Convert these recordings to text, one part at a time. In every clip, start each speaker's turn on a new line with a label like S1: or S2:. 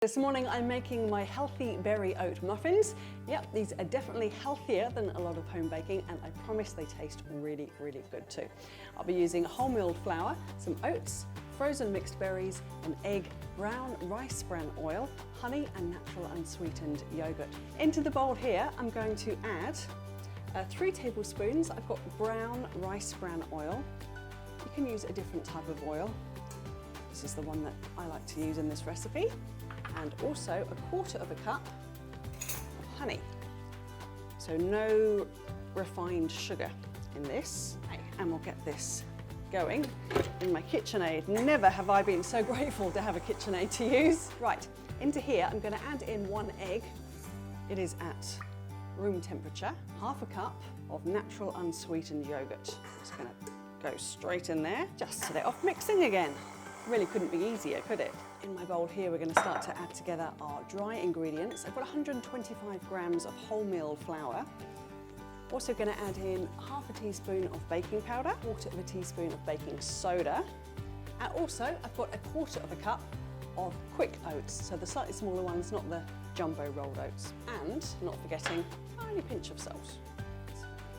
S1: This morning I'm making my healthy berry oat muffins. Yep, these are definitely healthier than a lot of home baking, and I promise they taste really, really good too. I'll be using wholemeal flour, some oats, frozen mixed berries, an egg, brown rice bran oil, honey and natural unsweetened yogurt. Into the bowl here I'm going to add 3 tablespoons. I've got brown rice bran oil. You can use a different type of oil. This is the one that I like to use in this recipe. And also 1/4 of a cup of honey. So no refined sugar in this. And we'll get this going in my KitchenAid. Never have I been so grateful to have a KitchenAid to use. Right, into here I'm going to add in 1 egg. It is at room temperature. 1/2 cup of natural unsweetened yogurt. Just going to go straight in there. Just set it off mixing again. Really couldn't be easier, could it? In my bowl here, we're going to start to add together our dry ingredients. I've got 125 grams of wholemeal flour. Also going to add in 1/2 teaspoon of baking powder, 1/4 teaspoon of baking soda. And also, I've got 1/4 cup of quick oats, so the slightly smaller ones, not the jumbo rolled oats. And not forgetting a tiny pinch of salt.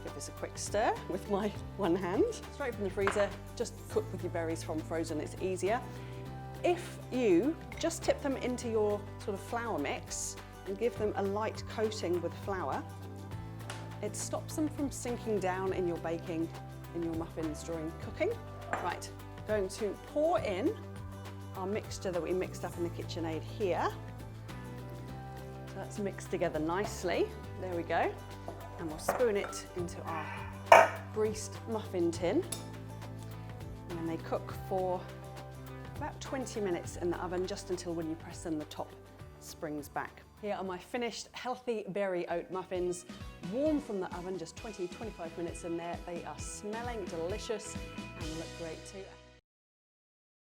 S1: Give this a quick stir with my one hand. Straight from the freezer, just cook with your berries from frozen, it's easier. If you just tip them into your sort of flour mix and give them a light coating with flour, it stops them from sinking down in your baking, in your muffins during cooking. Right, going to pour in our mixture that we mixed up in the KitchenAid here. So that's mixed together nicely. There we go. And we'll spoon it into our greased muffin tin. And then they cook for about 20 minutes in the oven, just until when you press them, the top springs back. Here are my finished healthy berry oat muffins, warm from the oven, just 20-25 minutes in there. They are smelling delicious and look great too.